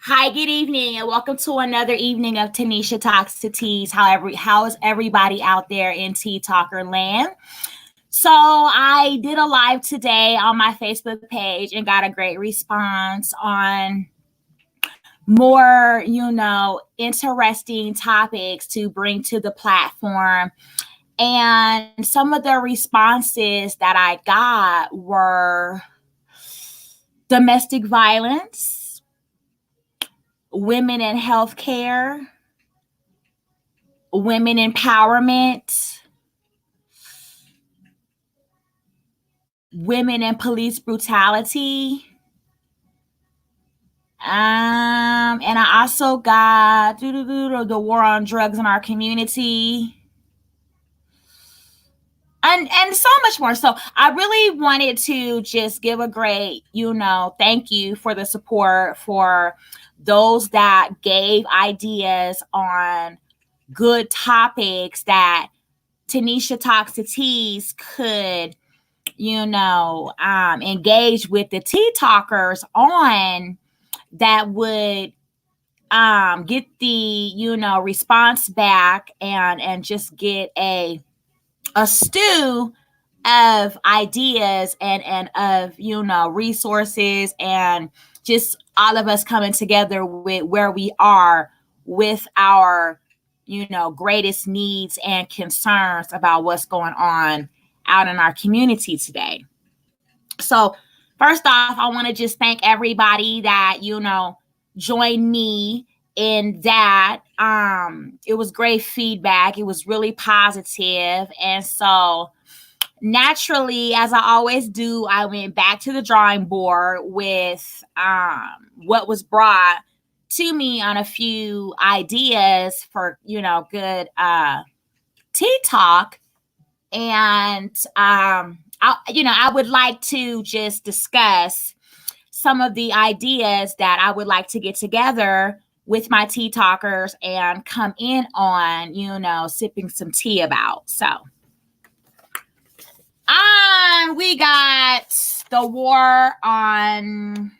Hi, good evening, and welcome to another evening of Tenesha Talks to Teas. How is everybody out there in Tea Talker land? So I did a live today on my Facebook page and got a great response on more, interesting topics to bring to the platform. And some of the responses that I got were domestic violence, women in healthcare, women empowerment, women in police brutality. And I also got the war on drugs in our community. And so much more. So I really wanted to just give a great, thank you for the support for those that gave ideas on good topics that Tenesha Talks to Teas could, engage with the tea talkers on, that would get the, response back and just get a stew of ideas and of, resources, and just all of us coming together with where we are with our, greatest needs and concerns about what's going on out in our community today. So first off, I want to just thank everybody that, joined me in that. It was great feedback. It was really positive. And so naturally, as I always do, I went back to the drawing board with what was brought to me on a few ideas for, good tea talk. And I would like to just discuss some of the ideas that I would like to get together with my tea talkers and come in on, sipping some tea about. So, we got the war on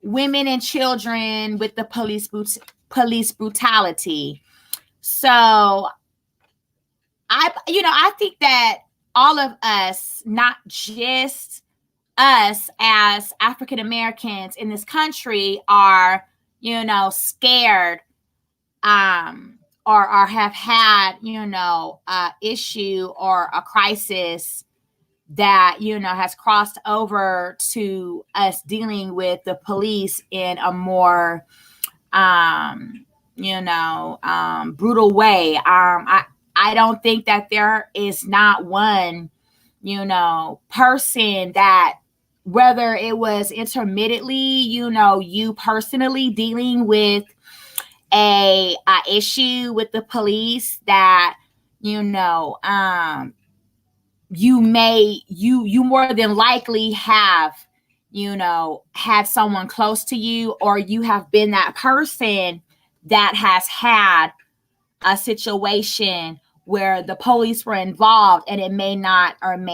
women and children with the police brutality. So, I think that all of us, not just us as African Americans in this country, are, scared, or have had, issue or a crisis that, has crossed over to us dealing with the police in a more, brutal way. I don't think that there is not one, person that, whether it was intermittently, you personally dealing with a issue with the police, that, you more than likely have, had someone close to you, or you have been that person that has had a situation where the police were involved, and it may not have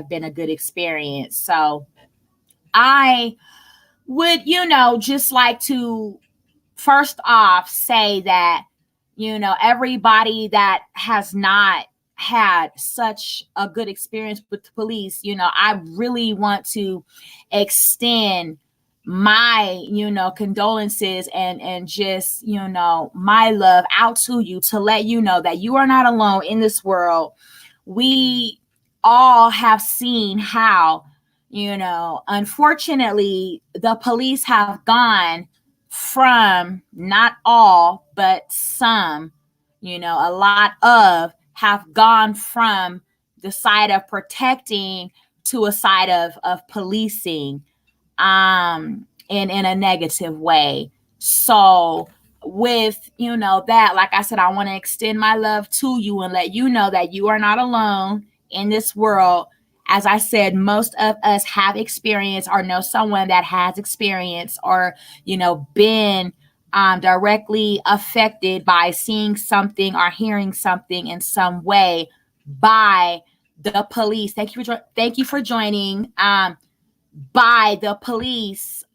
been a good experience. So I would, just like to first off say that, everybody that has not had such a good experience with the police, I really want to extend my, condolences and just, my love out to you, to let you know that you are not alone in this world. We all have seen how, unfortunately, the police have gone from, not all, but some, a lot of, have gone from the side of protecting to a side of policing, in a negative way. So with, that, like I said, I want to extend my love to you and let you know that you are not alone in this world. As I said, most of us have experienced or know someone that has experienced or, been directly affected by seeing something or hearing something in some way by the police. Thank you for joining. By the police,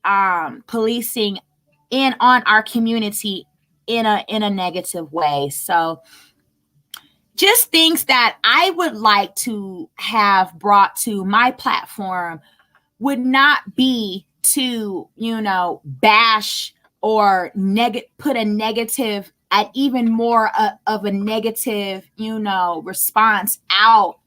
policing in on our community in a negative way. So just things that I would like to have brought to my platform would not be to, bash or put a negative at even more of a negative, response out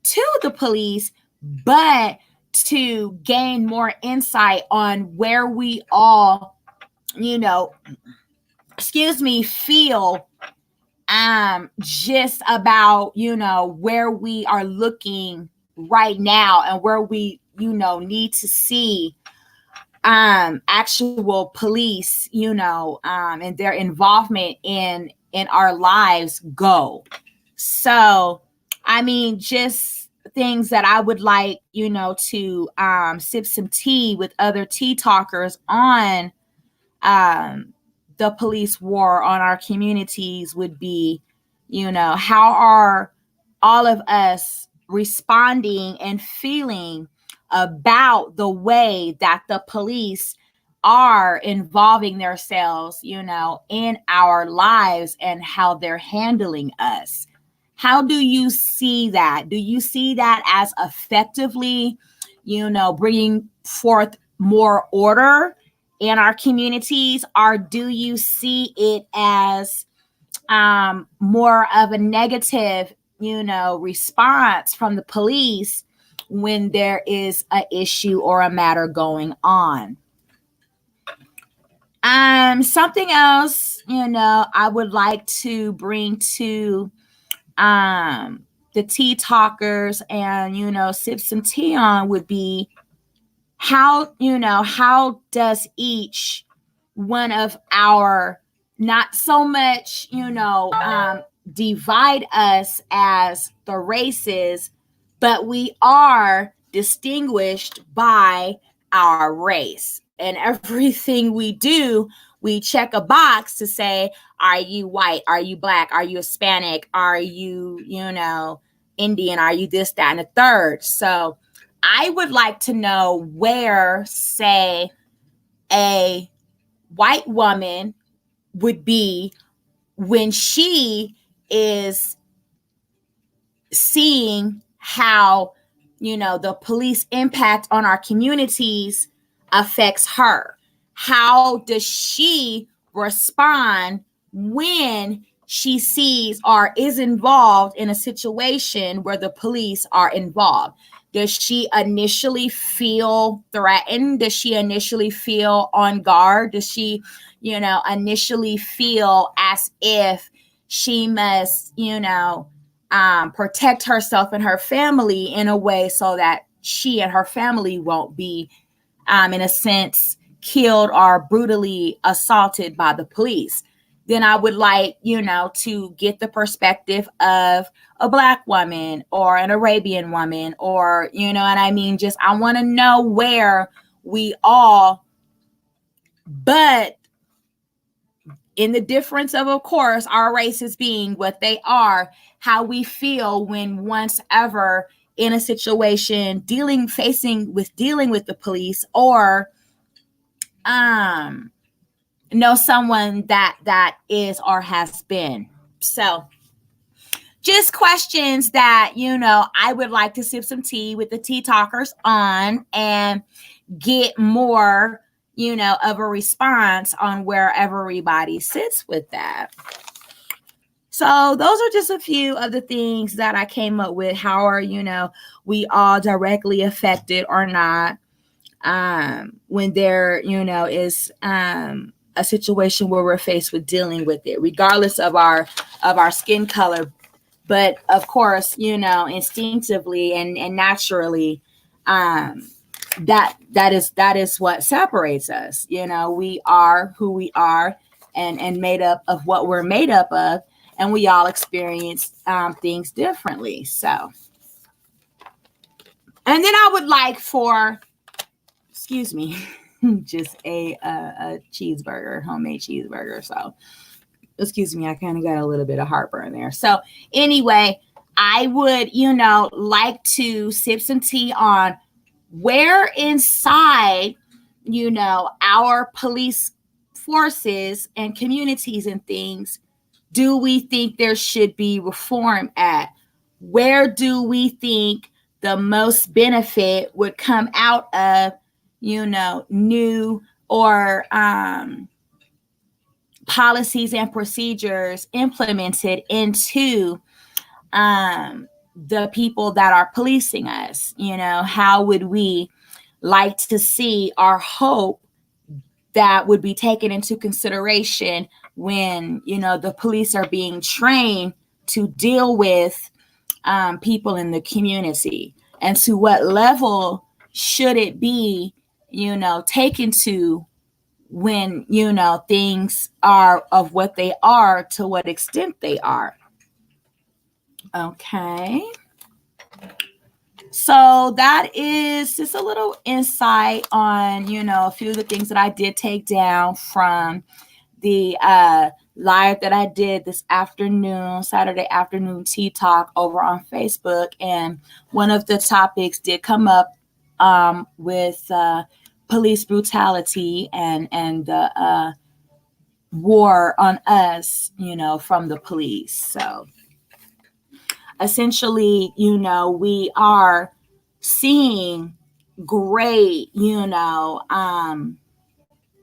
to the police, but to gain more insight on where we all, feel just about, where we are looking right now and where we, need to see actual police, and their involvement in our lives go. So, I mean, just things that I would like, to sip some tea with other tea talkers on the police war on our communities would be, how are all of us responding and feeling about the way that the police are involving themselves, in our lives and how they're handling us. How do you see that? Do you see that as effectively, bringing forth more order in our communities, or do you see it as more of a negative, response from the police when there is an issue or a matter going on? Something else, I would like to bring to the tea talkers and, sip some tea on would be how does each one of our, not so much, divide us as the races, but we are distinguished by our race. And everything we do, we check a box to say, are you white? Are you black? Are you Hispanic? Are you, Indian? Are you this, that, and the third? So I would like to know where, say, a white woman would be when she is seeing how, the police impact on our communities affects her. How does she respond when she sees or is involved in a situation where the police are involved? Does she initially feel threatened? Does she initially feel on guard? Does she, initially feel as if she must, protect herself and her family in a way so that she and her family won't be, in a sense, killed or brutally assaulted by the police? Then I would like, to get the perspective of a Black woman or an Arabian woman, or, what I mean? Just, I want to know where we all, but in the difference of course, our races being what they are, how we feel when once ever in a situation dealing with the police, or know someone that is or has been. So just questions that, I would like to sip some tea with the tea talkers on and get more, of a response on where everybody sits with that. So those are just a few of the things that I came up with. How are, we all directly affected or not when there, is a situation where we're faced with dealing with it, regardless of our skin color. But of course, instinctively and naturally, that is what separates us. We are who we are, and made up of what we're made up of, and we all experience things differently. So, and then I would like for, excuse me, just a cheeseburger, homemade cheeseburger. So, excuse me, I kind of got a little bit of heartburn there. So anyway, I would, like to sip some tea on where inside our police forces and communities and things do we think there should be reform at? Where do we think the most benefit would come out of, new or policies and procedures implemented into the people that are policing us? How would we like to see our hope that would be taken into consideration when the police are being trained to deal with people in the community, and to what level should it be taken to when things are of what they are, to what extent they are. Okay, so that is just a little insight on a few of the things that I did take down from the live that I did this afternoon, Saturday afternoon tea talk over on Facebook. And one of the topics did come up with police brutality and the war on us, from the police. So essentially, we are seeing great,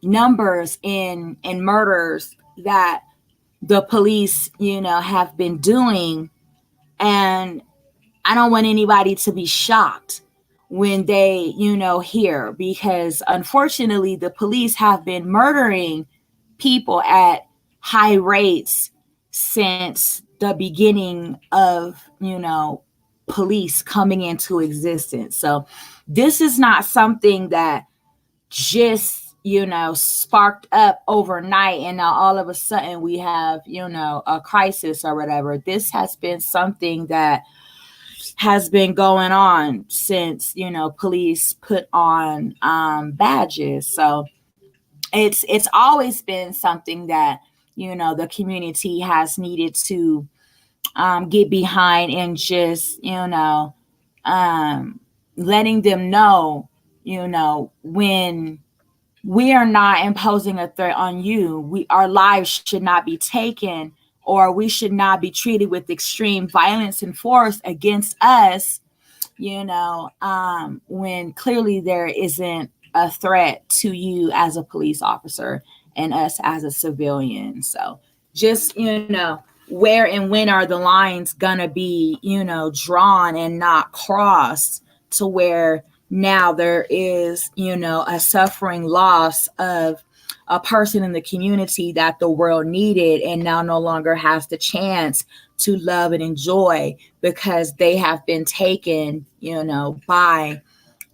numbers in murders that the police, have been doing. And I don't want anybody to be shocked when they, hear, because unfortunately the police have been murdering people at high rates since the beginning of, police coming into existence. So this is not something that just sparked up overnight and now all of a sudden we have a crisis or whatever. This has been something that has been going on since police put on badges. So it's always been something that the community has needed to get behind, and just letting them know when we are not imposing a threat on you, our lives should not be taken, or we should not be treated with extreme violence and force against us, when clearly there isn't a threat to you as a police officer and us as a civilian. So just, where and when are the lines gonna be, drawn and not crossed, to where now there is, a suffering loss of a person in the community that the world needed and now no longer has the chance to love and enjoy because they have been taken, by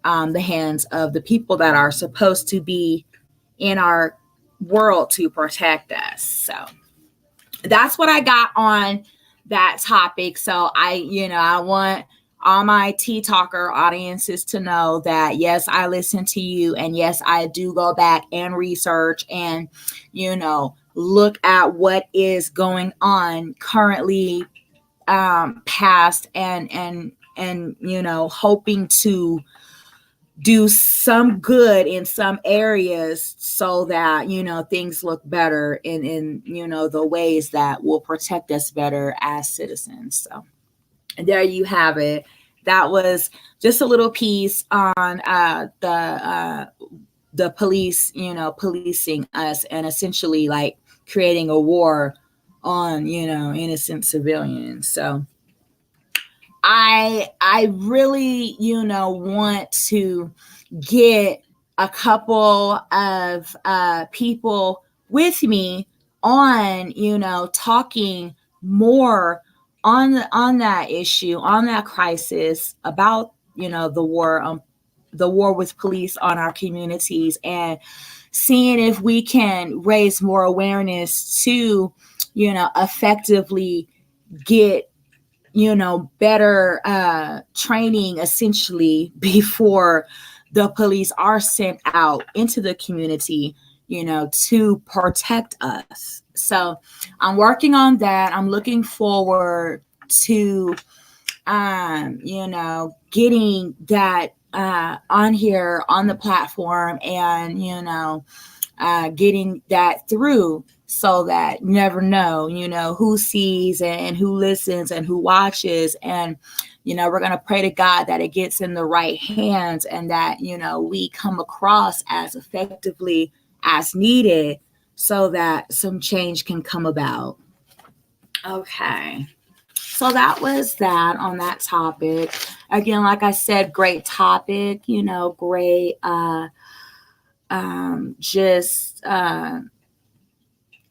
the hands of the people that are supposed to be in our world to protect us. So that's what I got on that topic. So I want all my tea talker audiences to know that yes, I listen to you, and yes, I do go back and research and look at what is going on currently, past, and hoping to do some good in some areas so that things look better in the ways that will protect us better as citizens. So there you have it. That was just a little piece on the police, policing us, and essentially like creating a war on innocent civilians. So I really want to get a couple of people with me on talking more on that issue, on that crisis, about the war with police on our communities, and seeing if we can raise more awareness to effectively get better training, essentially, before the police are sent out into the community, to protect us. So I'm working on that. I'm looking forward to, getting that on here on the platform, and getting that through, so that you never know, who sees and who listens and who watches. And we're going to pray to God that it gets in the right hands, and that we come across as effectively as needed, so that some change can come about. Okay. So that was that on that topic. Again, like I said, great topic, great, just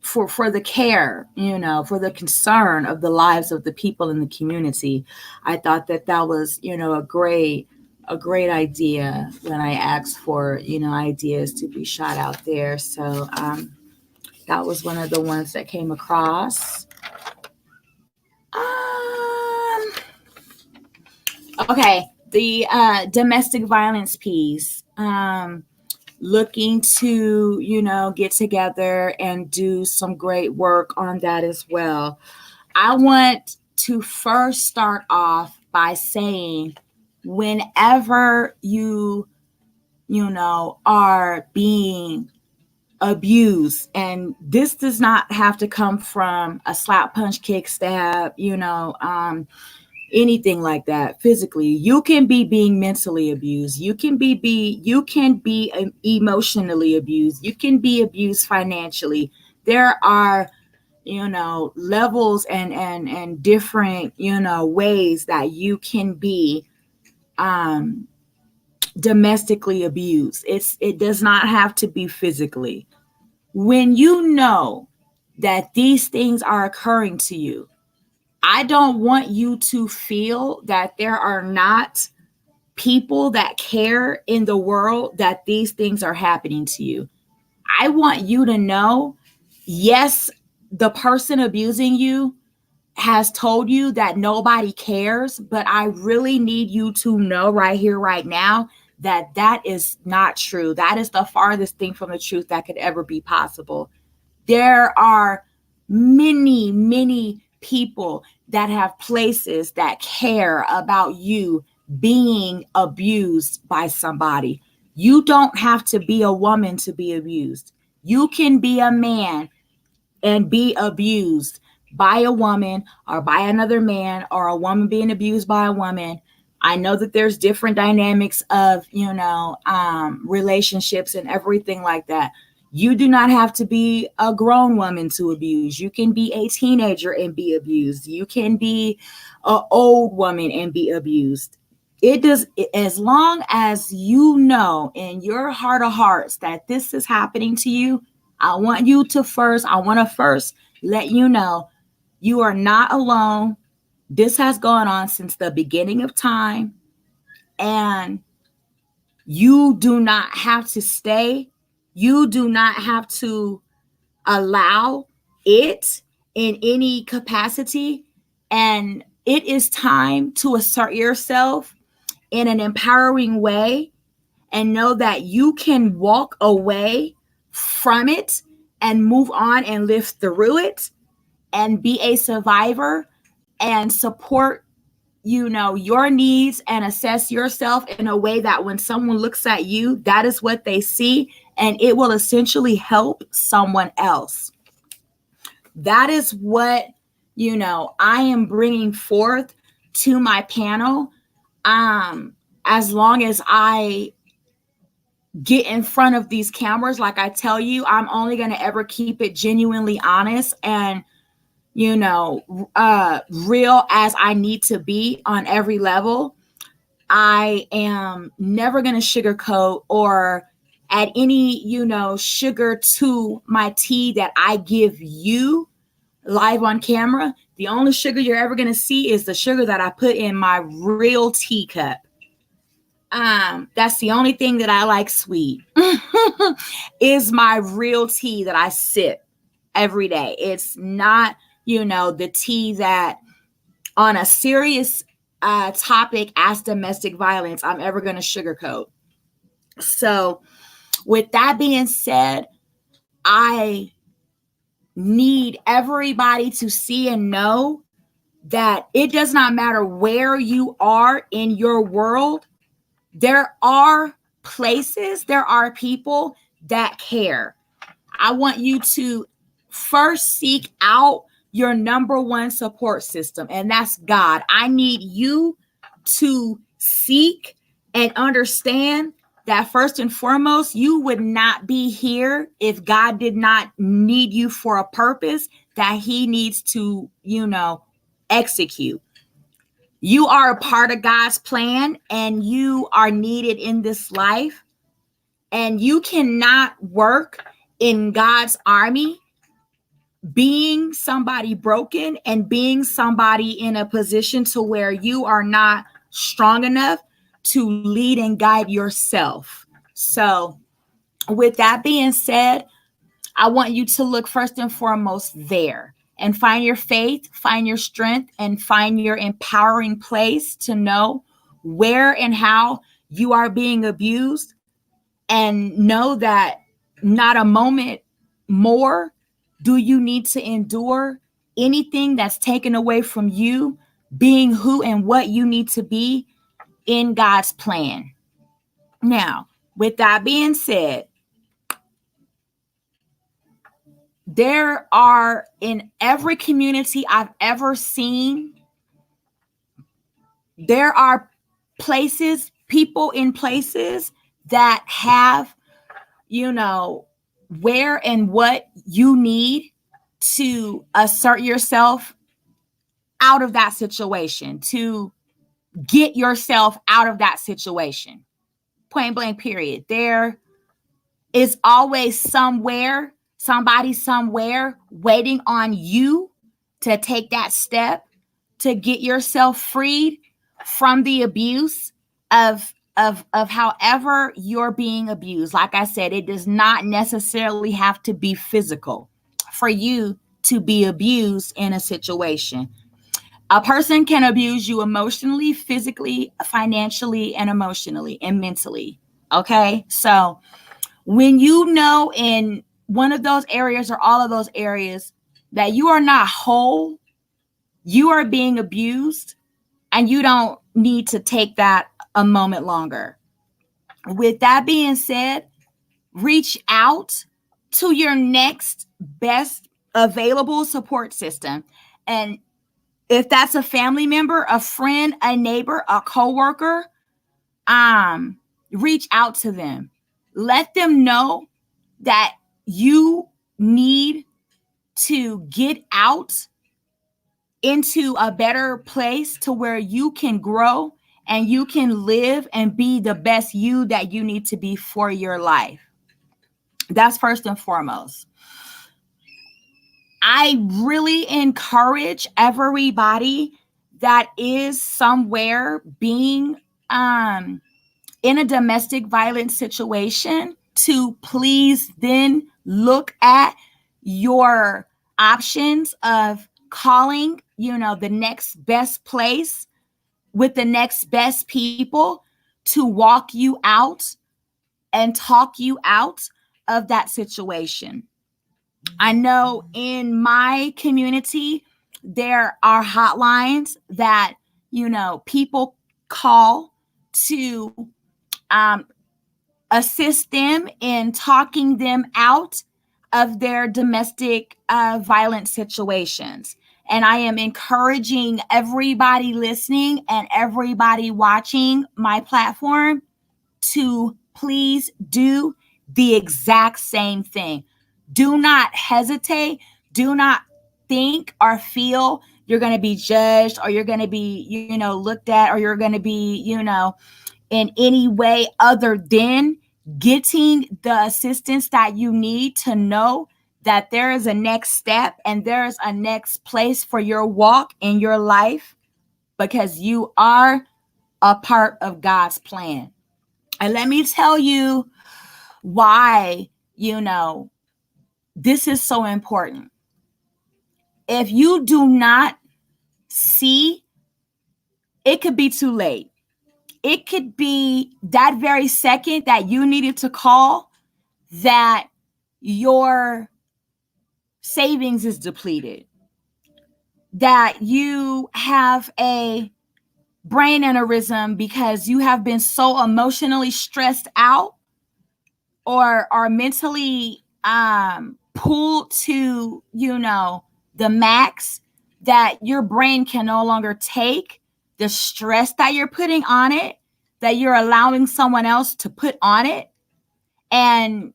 for the care, for the concern of the lives of the people in the community. I thought that was, a great idea when I asked for, ideas to be shot out there. So that was one of the ones that came across. Okay, the domestic violence piece. Looking to, get together and do some great work on that as well. I want to first start off by saying, whenever you are being abused, and this does not have to come from a slap, punch, kick, stab, anything like that physically. You can be being mentally abused. You can be emotionally abused. You can be abused financially. There are levels and different ways that you can be domestically abused. It does not have to be physically. When you know that these things are occurring to you, I don't want you to feel that there are not people that care in the world that these things are happening to you. I want you to know, yes, the person abusing you has told you that nobody cares, but I really need you to know right here, right now, that that is not true. That is the farthest thing from the truth that could ever be possible. There are many, many people that have places that care about you being abused by somebody. You don't have to be a woman to be abused. You can be a man and be abused by a woman, or by another man, or a woman being abused by a woman. I know that there's different dynamics of, relationships and everything like that. You do not have to be a grown woman to abuse. You can be a teenager and be abused. You can be an old woman and be abused. It does, as long as you know in your heart of hearts that this is happening to you. I want to first let you know you are not alone. This has gone on since the beginning of time, and you do not have to stay. You do not have to allow it in any capacity. And it is time to assert yourself in an empowering way, and know that you can walk away from it and move on and live through it and be a survivor and support your needs and assess yourself in a way that when someone looks at you, that is what they see, and it will essentially help someone else. That is what I am bringing forth to my panel. As long as I get in front of these cameras, like I tell you, I'm only going to ever keep it genuinely honest and real as I need to be on every level. I am never going to sugarcoat or add any sugar to my tea that I give you live on camera. The only sugar you're ever going to see is the sugar that I put in my real teacup. That's the only thing that I like sweet is my real tea that I sip every day. It's not, the tea that on a serious topic as domestic violence, I'm ever going to sugarcoat. So with that being said, I need everybody to see and know that it does not matter where you are in your world. There are places, there are people that care. I want you to first seek out your number one support system, and that's God. I need you to seek and understand that first and foremost, you would not be here if God did not need you for a purpose that He needs to, execute. You are a part of God's plan and you are needed in this life. And you cannot work in God's army being somebody broken and being somebody in a position to where you are not strong enough to lead and guide yourself. So, with that being said, I want you to look first and foremost there and find your faith, find your strength, and find your empowering place to know where and how you are being abused, and know that not a moment more do you need to endure anything that's taken away from you being who and what you need to be in God's plan. Now, with that being said, there are in every community I've ever seen, there are places, people in places that have, where and what you need to assert yourself out of that situation, to get yourself out of that situation. Point blank, period. There is always somebody somewhere waiting on you to take that step to get yourself freed from the abuse of however you're being abused. Like I said, it does not necessarily have to be physical for you to be abused in a situation. A person can abuse you emotionally, physically, financially, and emotionally and mentally. Okay? So when you know in one of those areas or all of those areas that you are not whole, you are being abused, and you don't need to take that a moment longer. With that being said, reach out to your next best available support system. And if that's a family member, a friend, a neighbor, a coworker, reach out to them. Let them know that you need to get out into a better place to where you can grow and you can live and be the best you that you need to be for your life. That's first and foremost. I really encourage everybody that is somewhere being in a domestic violence situation to please then look at your options of calling, the next best place with the next best people to walk you out and talk you out of that situation. I know in my community, there are hotlines that, people call to assist them in talking them out of their domestic violence situations. And I am encouraging everybody listening and everybody watching my platform to please do the exact same thing. Do not hesitate. Do not think or feel you're going to be judged or you're going to be, looked at, or you're going to be, in any way other than getting the assistance that you need to know that there is a next step and there is a next place for your walk in your life, because you are a part of God's plan. And let me tell you why, this is so important. If you do not see, it could be too late. It could be that very second that you needed to call that your savings is depleted, that you have a brain aneurysm because you have been so emotionally stressed out or are mentally pulled to, the max, that your brain can no longer take the stress that you're putting on it, that you're allowing someone else to put on it, and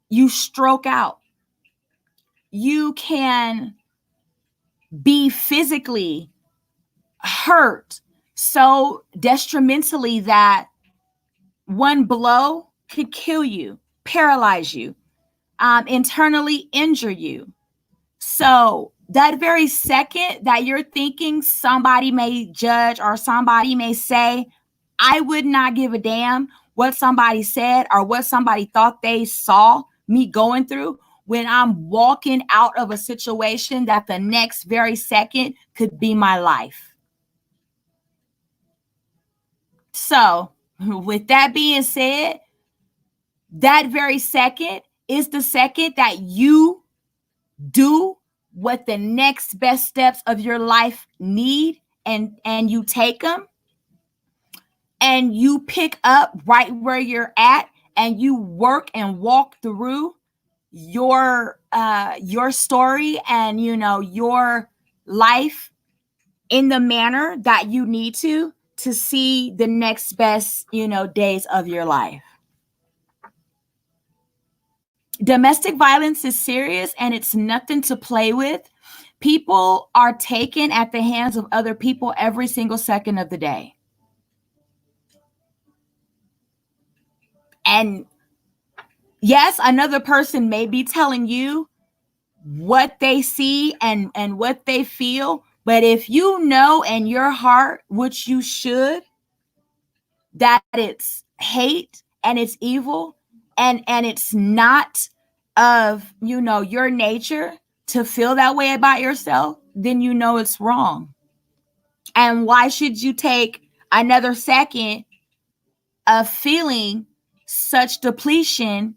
you stroke out. You can be physically hurt so detrimentally that one blow could kill you, paralyze you, internally injure you. So that very second that you're thinking somebody may judge or somebody may say, I would not give a damn what somebody said or what somebody thought they saw me going through, when I'm walking out of a situation that the next very second could be my life. So with that being said, that very second is the second that you do what the next best steps of your life need, and you take them and you pick up right where you're at and you work and walk through your story and your life in the manner that you need to see the next best days of your life. Domestic violence is serious and it's nothing to play with. People are taken at the hands of other people every single second of the day. And yes, another person may be telling you what they see and what they feel, but if you know in your heart, which you should, that it's hate and it's evil and it's not of your nature to feel that way about yourself, then it's wrong. And why should you take another second of feeling such depletion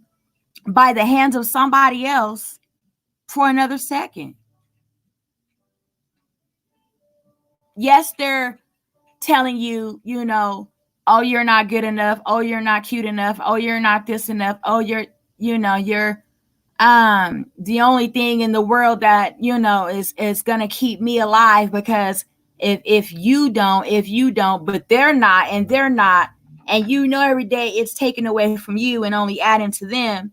by the hands of somebody else for another second? Yes, they're telling you, oh, you're not good enough. Oh, you're not cute enough. Oh, you're not this enough. Oh, you're the only thing in the world that is gonna keep me alive, because if you don't, but they're not, and every day it's taken away from you and only adding to them,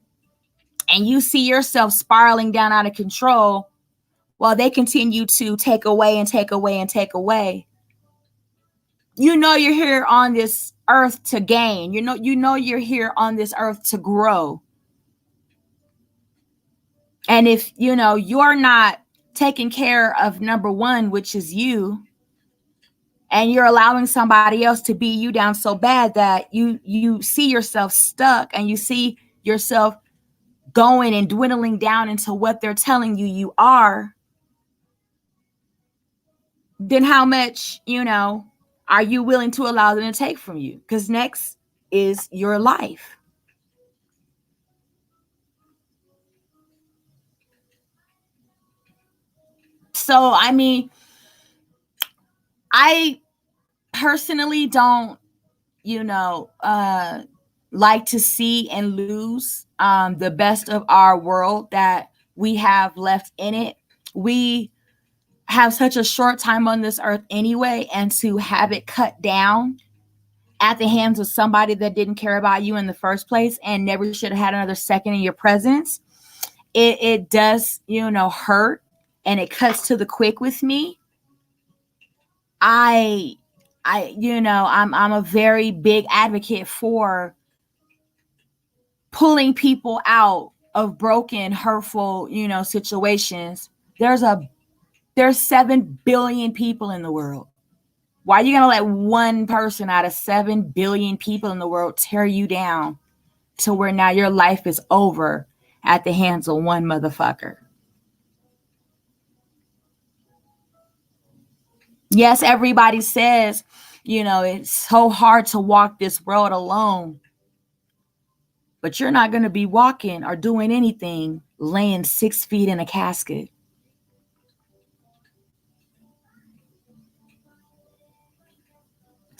and you see yourself spiraling down out of control while they continue to take away and take away and take away. You're here on this earth to gain. You're here on this earth to grow. And if you're not taking care of number one, which is you, and you're allowing somebody else to beat you down so bad that you see yourself stuck and you see yourself going and dwindling down into what they're telling you are, then how much are you willing to allow them to take from you? Because next is your life. So I mean, I personally don't like to see and lose the best of our world that we have left in it. We have such a short time on this earth anyway, and to have it cut down at the hands of somebody that didn't care about you in the first place and never should have had another second in your presence, it does hurt, and it cuts to the quick with me. I'm a very big advocate for pulling people out of broken, hurtful, situations. There's 7 billion people in the world. Why are you going to let one person out of 7 billion people in the world tear you down to where now your life is over at the hands of one motherfucker? Yes, everybody says, it's so hard to walk this road alone. But you're not going to be walking or doing anything laying 6 feet in a casket.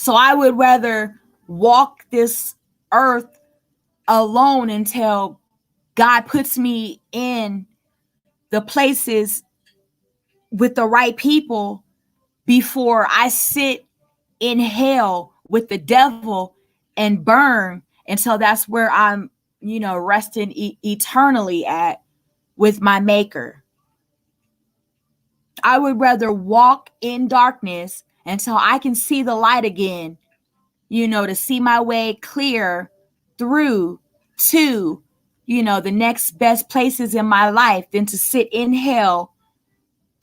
So I would rather walk this earth alone until God puts me in the places with the right people before I sit in hell with the devil and burn until that's where I'm, resting eternally at with my maker. I would rather walk in darkness until I can see the light again, to see my way clear through to, the next best places in my life than to sit in hell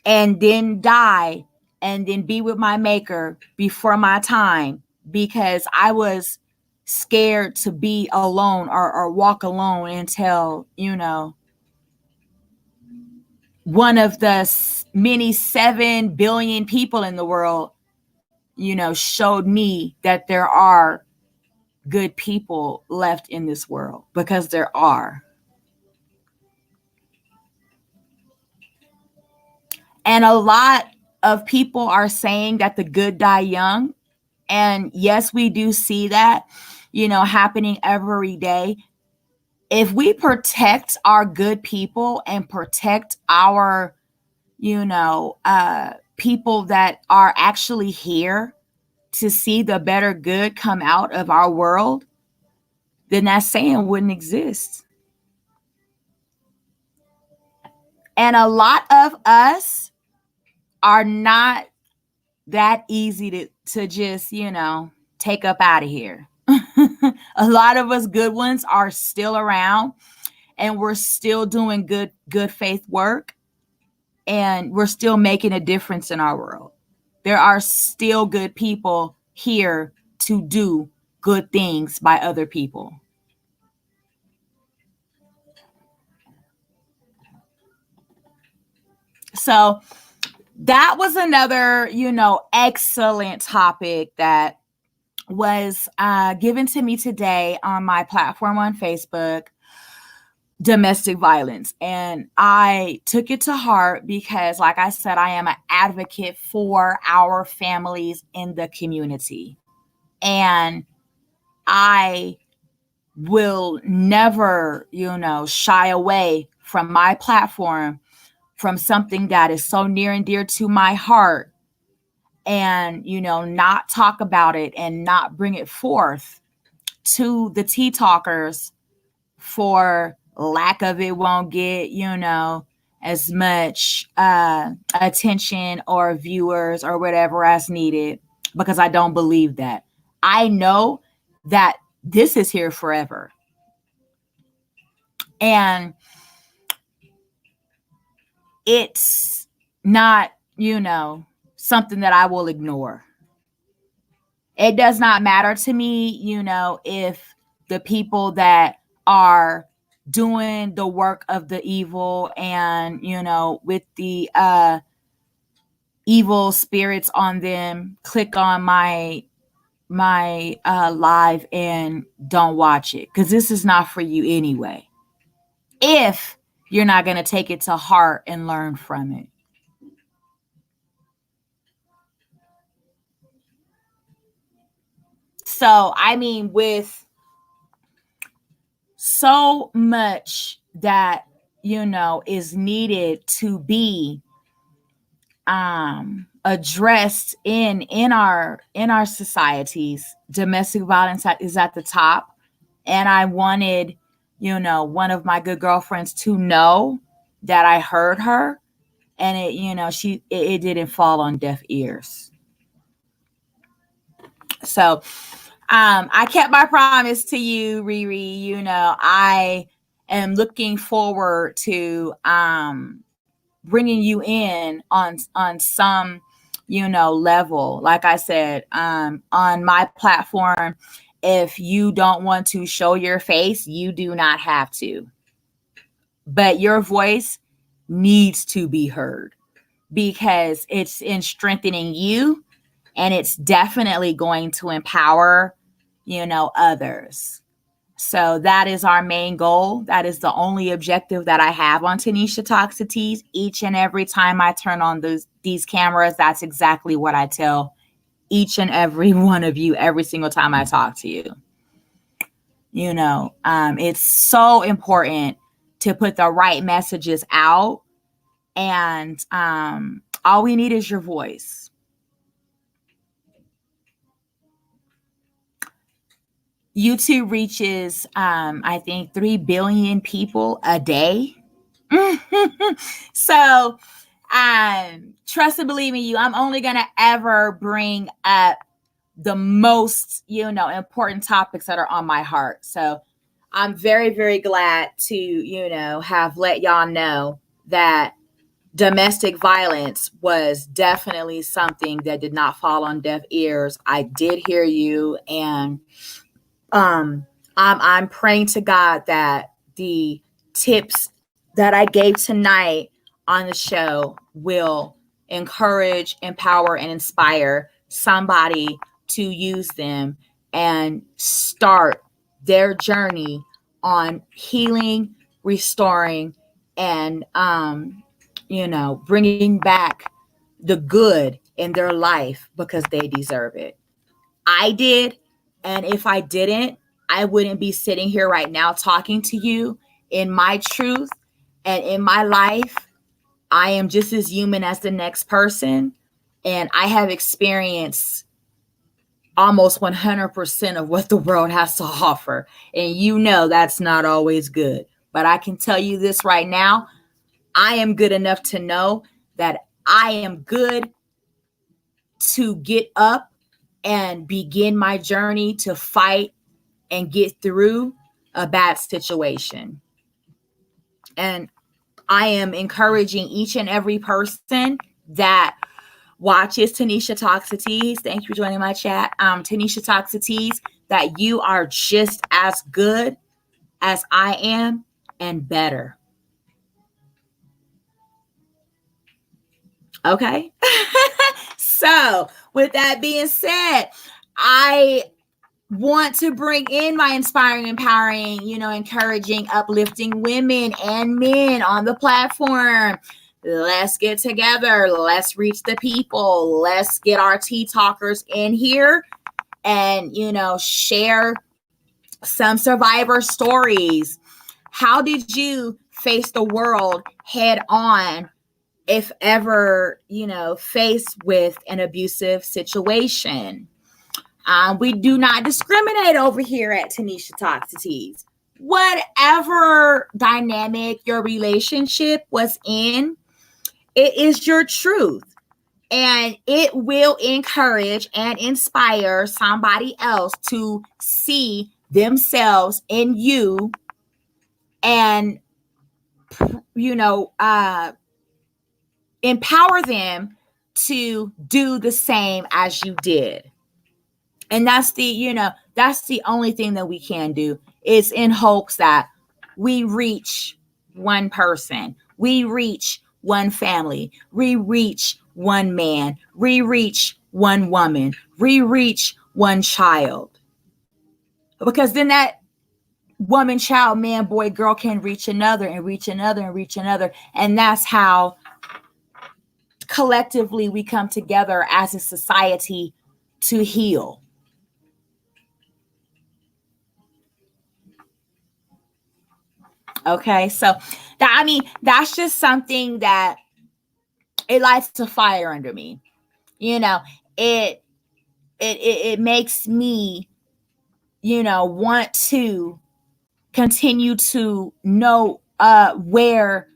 and then die and then be with my maker before my time because I was scared to be alone or walk alone until, one of the many 7 billion people in the world, showed me that there are good people left in this world, because there are. And a lot of people are saying that the good die young. And yes, we do see that, happening every day. If we protect our good people and protect our, people that are actually here to see the better good come out of our world, then that saying wouldn't exist. And a lot of us are not that easy to just, take up out of here. A lot of us good ones are still around and we're still doing good faith work, and we're still making a difference in our world. There are still good people here to do good things by other people. So that was another, excellent topic that was given to me today on my platform on Facebook, domestic violence. And I took it to heart because, like I said, I am an advocate for our families in the community. And I will never, shy away from my platform from something that is so near and dear to my heart, and, not talk about it and not bring it forth to the tea talkers for lack of it won't get, as much attention or viewers or whatever as needed, because I don't believe that. I know that this is here forever. And it's not, something that I will ignore. It does not matter to me, if the people that are doing the work of the evil and, with the evil spirits on them, click on my live and don't watch it, because this is not for you anyway, if you're not going to take it to heart and learn from it. So, I mean, with so much that, is needed to be addressed in our societies, domestic violence is at the top. And I wanted, one of my good girlfriends to know that I heard her, and it didn't fall on deaf ears. So I kept my promise to you, Riri. I am looking forward to bringing you in on some, level. Like I said, on my platform, if you don't want to show your face, you do not have to. But your voice needs to be heard, because it's in strengthening you, and it's definitely going to empower, others. So that is our main goal. That is the only objective that I have on Tenesha Talks to Tees. Each and every time I turn on these cameras, that's exactly what I tell each and every one of you every single time I talk to you. It's so important to put the right messages out, and all we need is your voice. YouTube reaches, I think, 3 billion people a day. So, trust and believe in you, I'm only going to ever bring up the most, important topics that are on my heart. So I'm very, very glad to, have let y'all know that domestic violence was definitely something that did not fall on deaf ears. I did hear you, and I'm praying to God that the tips that I gave tonight on the show will encourage, empower, and inspire somebody to use them and start their journey on healing, restoring, and bringing back the good in their life, because they deserve it. I did. And if I didn't, I wouldn't be sitting here right now talking to you in my truth and in my life. I am just as human as the next person. And I have experienced almost 100% of what the world has to offer. And that's not always good. But I can tell you this right now. I am good enough to know that I am good to get up and begin my journey to fight and get through a bad situation. And I am encouraging each and every person that watches Tenesha Talks to Tease. Thank you for joining my chat. Tenesha Talks to Tease, that you are just as good as I am and better. Okay. So with that being said, I want to bring in my inspiring, empowering, encouraging, uplifting women and men on the platform. Let's get together. Let's reach the people. Let's get our tea talkers in here and, share some survivor stories. How did you face the world head on if ever, faced with an abusive situation? We do not discriminate over here at Tenesha Talks to Tease. Whatever dynamic your relationship was in, it is your truth. And it will encourage and inspire somebody else to see themselves in you and, empower them to do the same as you did. And that's the only thing that we can do, is in hopes that we reach one person, we reach one family, we reach one man, we reach one woman, we reach one child. Because then that woman, child, man, boy, girl can reach another and reach another and reach another. And that's how collectively we come together as a society to heal. Okay, so that's just something that it lights a fire under me. It makes me, want to continue to know where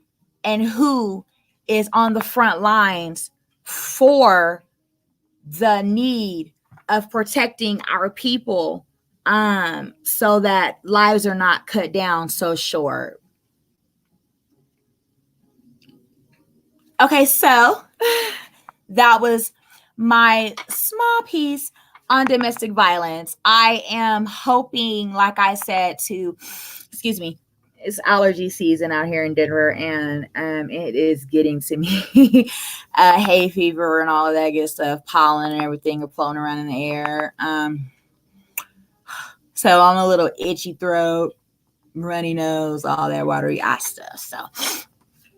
and who is on the front lines for the need of protecting our people, so that lives are not cut down so short. Okay, so that was my small piece on domestic violence. I am hoping, like I said, it's allergy season out here in Denver, and it is getting to me. Hay fever and all of that good stuff, pollen and everything are floating around in the air. So I'm a little itchy throat, runny nose, all that watery eye stuff. So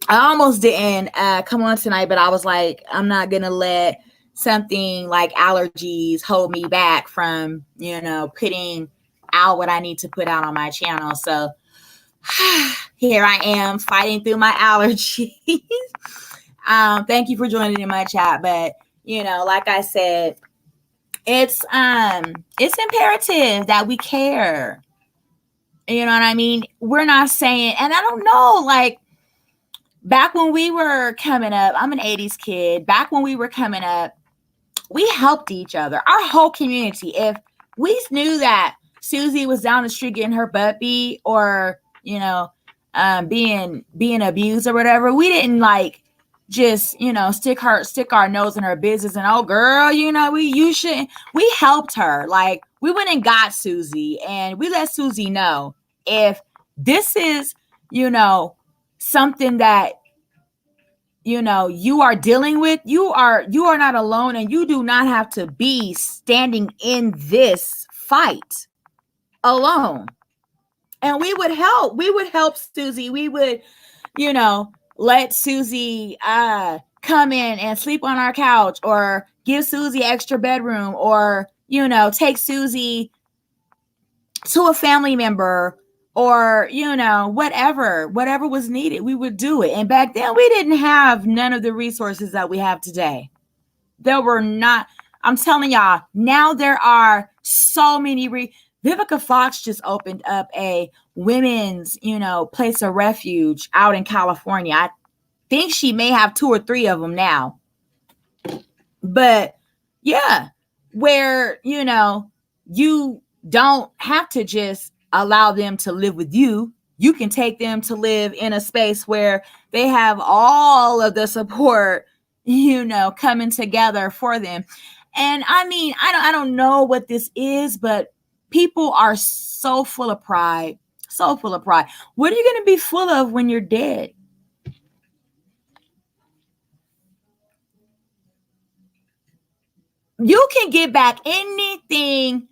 I almost didn't come on tonight, but I was like, I'm not going to let something like allergies hold me back from, putting out what I need to put out on my channel. So here I am fighting through my allergies. Thank you for joining in my chat. But, like I said, it's imperative that we care. You know what I mean? We're not saying, and I don't know, like, back when we were coming up, I'm an 80s kid. Back when we were coming up, we helped each other. Our whole community. If we knew that Susie was down the street getting her butt beat, or, being abused or whatever, we didn't like just, stick our nose in her business and, oh girl, you shouldn't. We helped her. Like, we went and got Susie, and we let Susie know, if this is, something that, you are dealing with, you are not alone, and you do not have to be standing in this fight alone. And we would help Susie. We would, let Susie come in and sleep on our couch, or give Susie extra bedroom, or, take Susie to a family member, or, whatever was needed, we would do it. And back then we didn't have none of the resources that we have today. There were not, I'm telling y'all, now there are so many. Vivica Fox just opened up a women's, place of refuge out in California. I think she may have 2 or 3 of them now. But yeah, where, you don't have to just allow them to live with you. You can take them to live in a space where they have all of the support, coming together for them. And I mean, I don't know what this is, but people are so full of pride, so full of pride. What are you going to be full of when you're dead? You can get back anything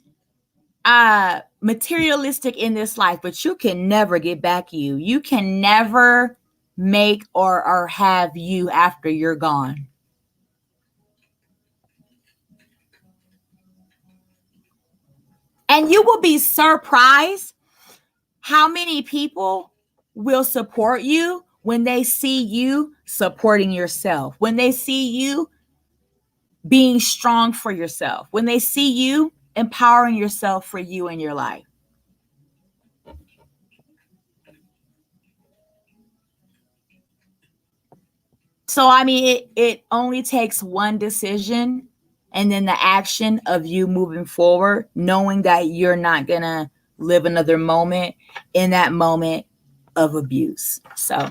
materialistic in this life, but you can never get back you. You can never make or have you after you're gone. And you will be surprised how many people will support you when they see you supporting yourself, when they see you being strong for yourself, when they see you empowering yourself for you in your life. So, I mean, it only takes one decision, and then the action of you moving forward, knowing that you're not going to live another moment in that moment of abuse. So,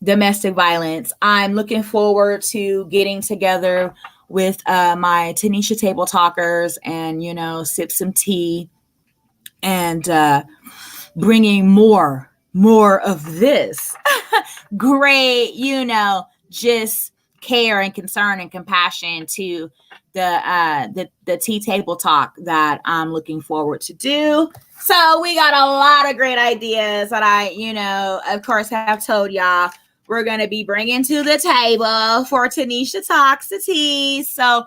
domestic violence. I'm looking forward to getting together with my Tenesha table talkers and, sip some tea and bringing more of this great, just care and concern and compassion to the tea table talk that I'm looking forward to do. So we got a lot of great ideas that I, of course, have told y'all we're going to be bringing to the table for Tenesha Talks the Tea. So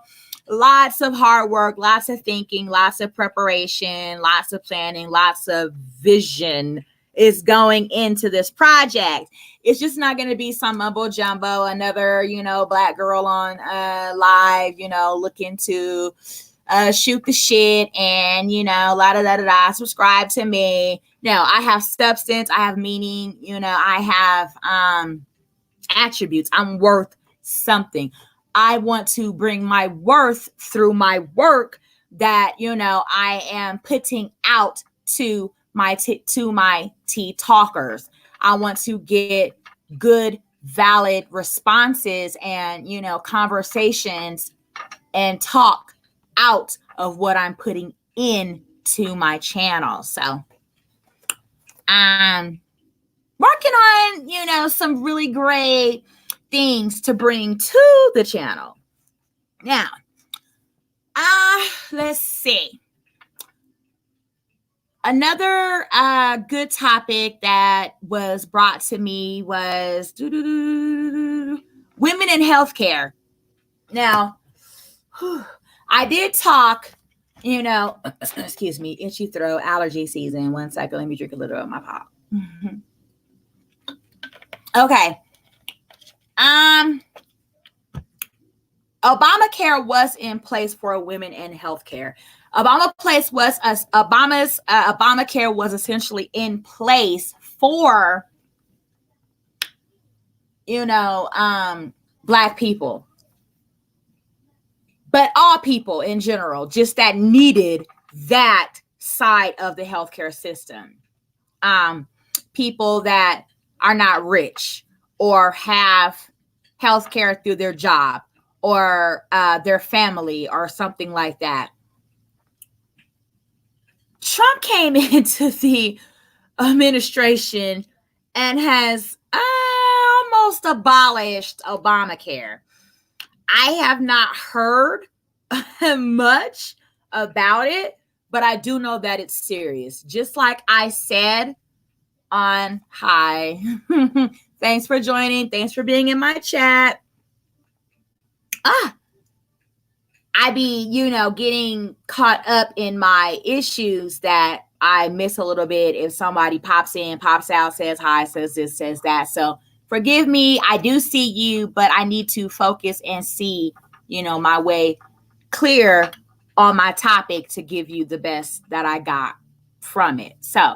lots of hard work, lots of thinking, lots of preparation, lots of planning, lots of vision is going into this project. It's just not going to be some mumbo jumbo, another, black girl on live, looking to shoot the shit and, la da da da da, subscribe to me. No, I have substance, I have meaning, I have attributes. I'm worth something. I want to bring my worth through my work that, I am putting out to my tea talkers. I want to get good, valid responses and, conversations and talk out of what I'm putting into my channel. So I'm working on, some really great things to bring to the channel. Now, let's see. Another good topic that was brought to me was women in healthcare. Now, I did talk, excuse me, itchy throat, allergy season. 1 second, let me drink a little of my pop. Okay. Obamacare was in place for women in healthcare. Obamacare was essentially in place for Black people, but all people in general, just that needed that side of the healthcare system. People that are not rich or have healthcare through their job or their family or something like that. Trump came into the administration and has almost abolished Obamacare. I have not heard much about it, but I do know that it's serious. Just like I said on hi. Thanks for joining. Thanks for being in my chat. I be, getting caught up in my issues that I miss a little bit if somebody pops in, pops out, says hi, says this, says that. So forgive me. I do see you, but I need to focus and see, my way clear on my topic to give you the best that I got from it. So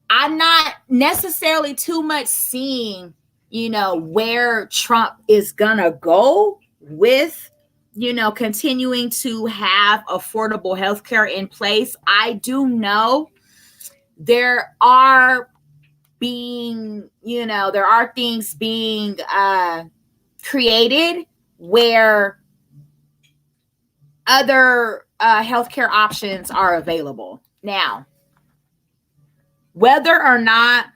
I'm not necessarily too much seeing, where Trump is gonna go with, continuing to have affordable healthcare in place. I do know there are things being created where other healthcare options are available. Now, whether or not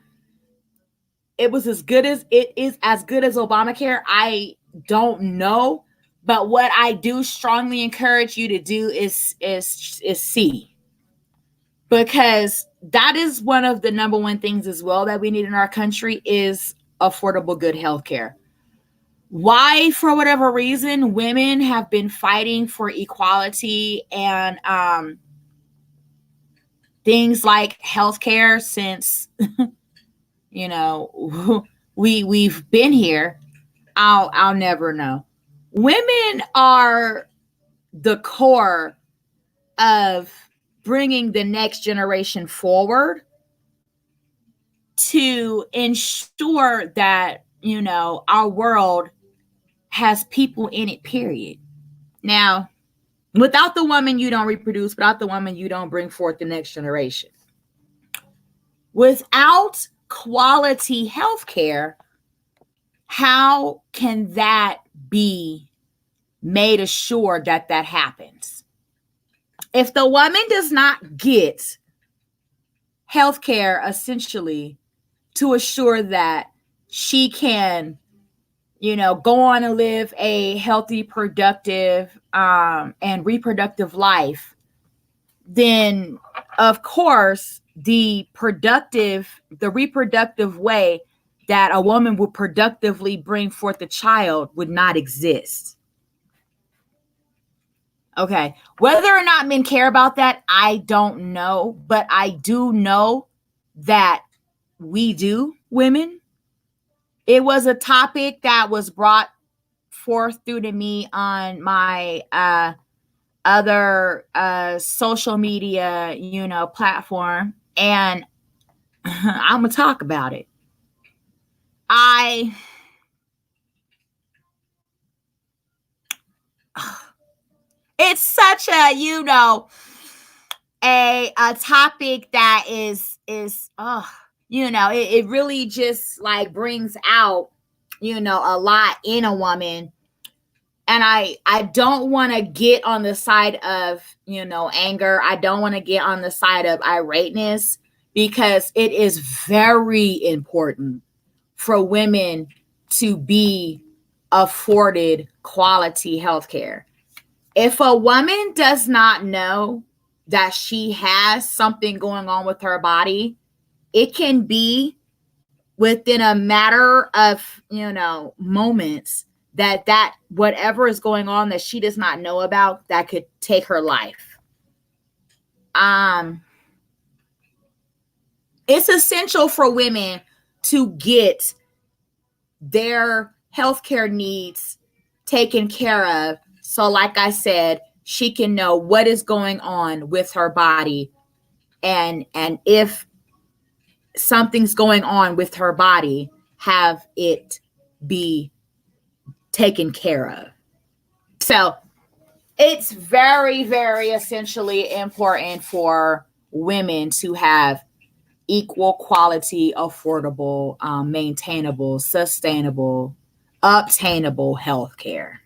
it was as good as Obamacare, I don't know. But what I do strongly encourage you to do is see, because that is one of the number one things as well that we need in our country is affordable, good health care. Why, for whatever reason, women have been fighting for equality and things like healthcare since we've been here. I'll never know. Women are the core of bringing the next generation forward to ensure that our world has people in it, period. Now, without the woman, you don't reproduce. Without the woman, you don't bring forth the next generation. Without quality health care, how can that be made assured that happens? If the woman does not get health care essentially to assure that she can, go on and live a healthy, productive, and reproductive life, then of course the reproductive way that a woman would productively bring forth a child would not exist. Okay. Whether or not men care about that, I don't know, but I do know that we do, women. It was a topic that was brought forth through to me on my other social media, platform, and I'm gonna talk about it. It's such a a topic that is it really just like brings out a lot in a woman. And I don't want to get on the side of anger. I don't want to get on the side of irateness, because it is very important for women to be afforded quality health care. If a woman does not know that she has something going on with her body, it can be within a matter of, moments that whatever is going on that she does not know about that could take her life. It's essential for women to get their healthcare needs taken care of. So like I said, she can know what is going on with her body, and if something's going on with her body, have it be taken care of. So it's very, very essentially important for women to have equal quality, affordable, maintainable, sustainable, obtainable health care.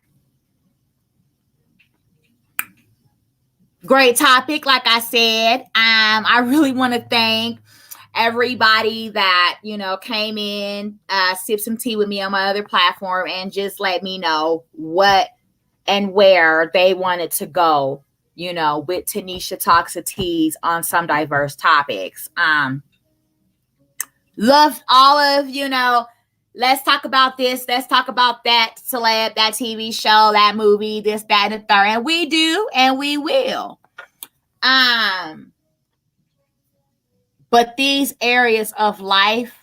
Great topic, like I said. I really want to thank everybody that, came in, sip some tea with me on my other platform and just let me know what and where they wanted to go, with Tenesha Talks of Teas on some diverse topics. Love all of, let's talk about this, let's talk about that celeb, that TV show, that movie, this, that, and the third. And we do, and we will. But these areas of life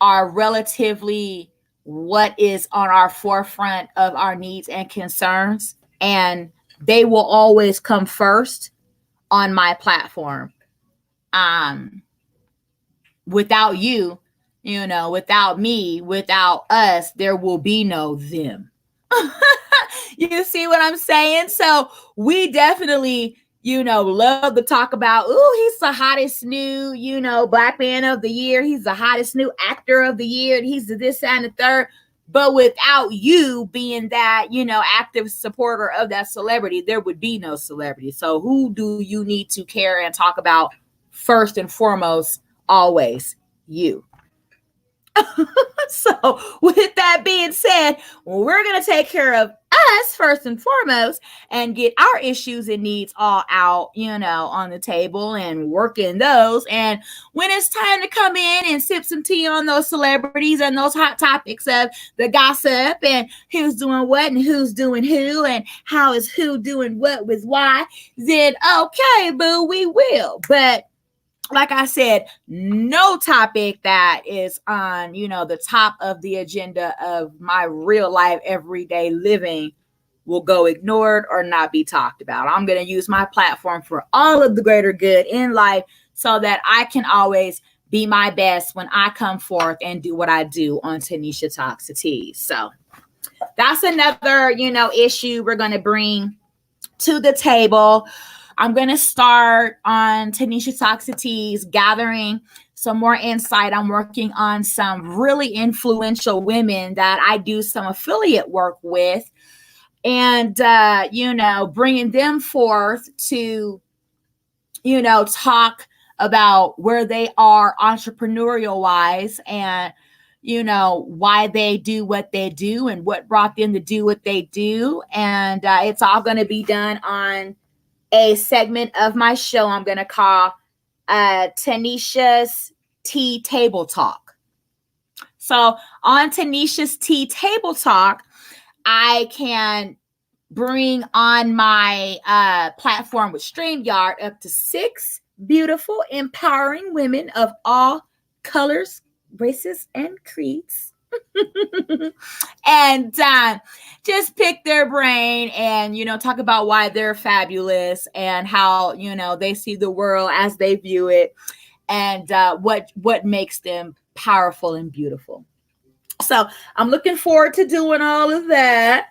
are relatively what is on our forefront of our needs and concerns. And they will always come first on my platform. Without you, without me, without us, there will be no them. You see what I'm saying? So we definitely, love to talk about, he's the hottest new, Black man of the year. He's the hottest new actor of the year. He's the this and the third. But without you being that, active supporter of that celebrity, there would be no celebrity. So who do you need to care and talk about first and foremost? Always you. So with that being said, we're going to take care of us first and foremost and get our issues and needs all out, on the table and working those. And when it's time to come in and sip some tea on those celebrities and those hot topics of the gossip and who's doing what and who's doing who and how is who doing what with why, then okay, boo, we will. But like I said, no topic that is on, the top of the agenda of my real life, everyday living will go ignored or not be talked about. I'm going to use my platform for all of the greater good in life so that I can always be my best when I come forth and do what I do on Tenesha Talks of Teas. So that's another, issue we're going to bring to the table. I'm going to start on Tenesha Talks of Teas, gathering some more insight. I'm working on some really influential women that I do some affiliate work with, and, bringing them forth to, talk about where they are entrepreneurial wise and, why they do what they do and what brought them to do what they do. And it's all going to be done on a segment of my show I'm going to call Tenesha's Tea Table Talk. So on Tenesha's Tea Table Talk, I can bring on my platform with StreamYard up to 6 beautiful, empowering women of all colors, races, and creeds. And just pick their brain and, talk about why they're fabulous and how, they see the world as they view it and what makes them powerful and beautiful. So I'm looking forward to doing all of that.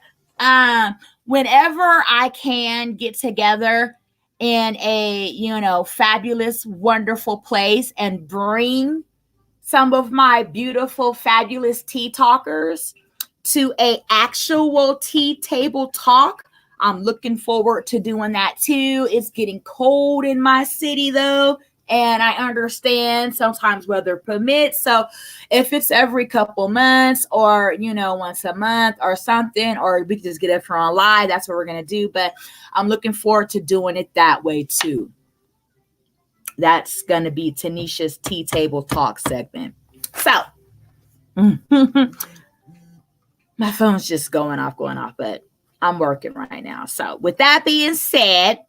Whenever I can get together in a, fabulous, wonderful place and bring some of my beautiful, fabulous tea talkers to a actual tea table talk, I'm looking forward to doing that too. It's getting cold in my city though, and I understand sometimes weather permits. So if it's every couple months or, once a month or something, or we can just get it from online, that's what we're going to do. But I'm looking forward to doing it that way too. That's going to be Tenesha's Tea Table Talk segment. So, My phone's just going off, but I'm working right now. So with that being said,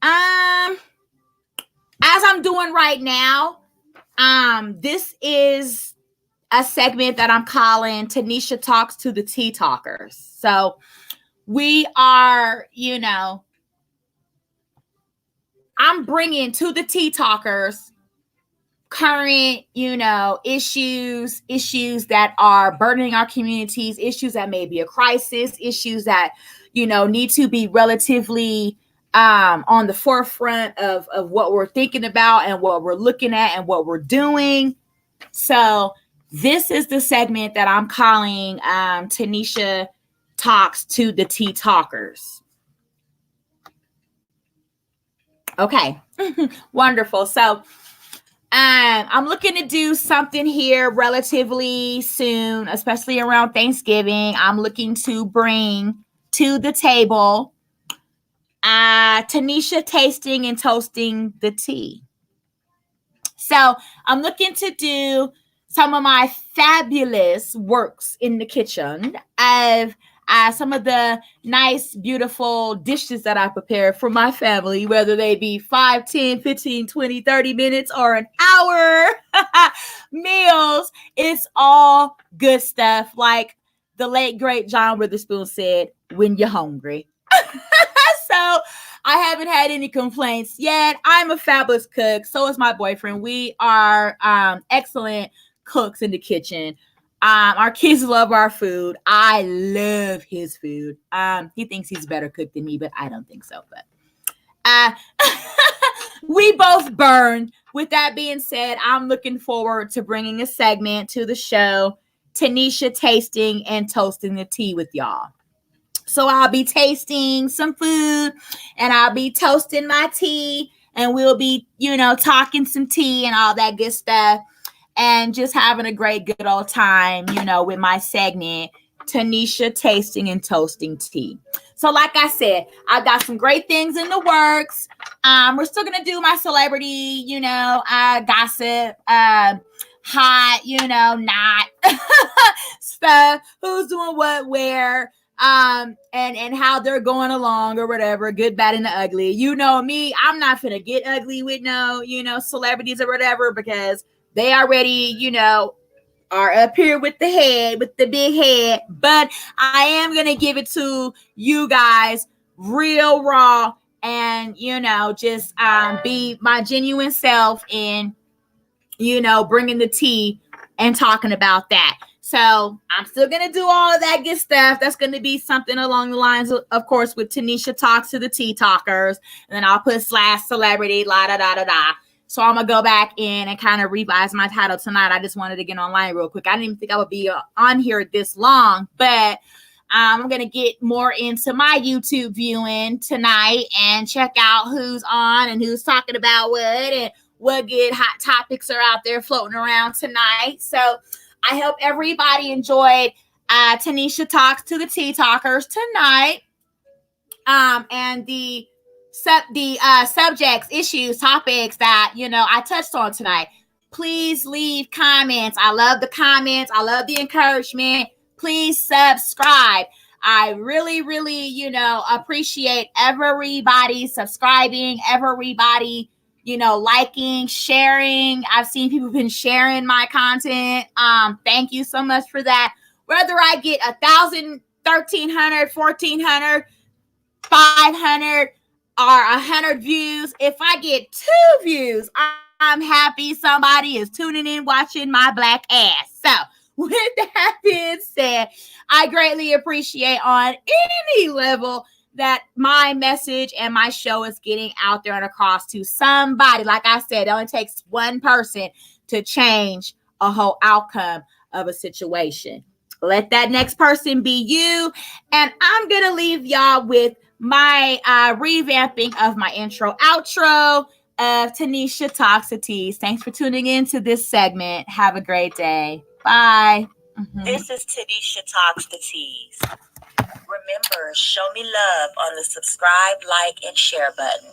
as I'm doing right now, this is a segment that I'm calling Tenesha Talks to the Tea Talkers. So we are, I'm bringing to the tea talkers current, issues that are burdening our communities, issues that may be a crisis, issues that, need to be relatively on the forefront of what we're thinking about and what we're looking at and what we're doing. So this is the segment that I'm calling Tenesha Talks to the Tea Talkers. Okay, wonderful. So I'm looking to do something here relatively soon, especially around Thanksgiving. I'm looking to bring to the table Tenesha tasting and toasting the tea. So I'm looking to do some of my fabulous works in the kitchen of some of the nice, beautiful dishes that I prepare for my family, whether they be 5, 10, 15, 20, 30 minutes or an hour meals. It's all good stuff. Like the late, great John Witherspoon said, when you're hungry. So I haven't had any complaints yet. I'm a fabulous cook. So is my boyfriend. We are excellent cooks in the kitchen. Our kids love our food. I love his food. He thinks he's a better cook than me, but I don't think so. But we both burn. With that being said, I'm looking forward to bringing a segment to the show, Tenesha tasting and toasting the tea with y'all. So I'll be tasting some food and I'll be toasting my tea and we'll be, talking some tea and all that good stuff and just having a great, good old time, with my segment, Tenesha tasting and toasting tea. So like I said, I've got some great things in the works. We're still going to do my celebrity, gossip, hot, not stuff, who's doing what, where, and how they're going along or whatever, good, bad, and the ugly. You know me, I'm not gonna get ugly with no, celebrities or whatever, because they already, are up here with the head, with the big head. But I am gonna give it to you guys real raw and, just be my genuine self and, bringing the tea and talking about that. So I'm still going to do all of that good stuff. That's going to be something along the lines, of course, with Tenesha Talks to the Tea Talkers. And then I'll put / celebrity, la da da da da. So I'm going to go back in and kind of revise my title tonight. I just wanted to get online real quick. I didn't even think I would be on here this long, but I'm going to get more into my YouTube viewing tonight and check out who's on and who's talking about what and what good hot topics are out there floating around tonight. So I hope everybody enjoyed Tenesha Talks to the Tea Talkers tonight. And the subjects, issues, topics that, I touched on tonight. Please leave comments. I love the comments. I love the encouragement. Please subscribe. I really, really, appreciate everybody subscribing, everybody, liking, sharing. I've seen people been sharing my content. Thank you so much for that. Whether I get 1,000, 1,300, 1,400, 500, or 100 views, if I get 2 views, I'm happy somebody is tuning in, watching my black ass. So with that being said, I greatly appreciate on any level that my message and my show is getting out there and across to somebody. Like I said, it only takes one person to change a whole outcome of a situation. Let that next person be you. And I'm going to leave y'all with my revamping of my intro outro of Tenesha Talks to Teas. Thanks for tuning in to this segment. Have a great day. Bye. This is Tenesha Talks to Teas. Remember, show me love on the subscribe, like, and share button.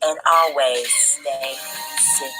And always stay sipping.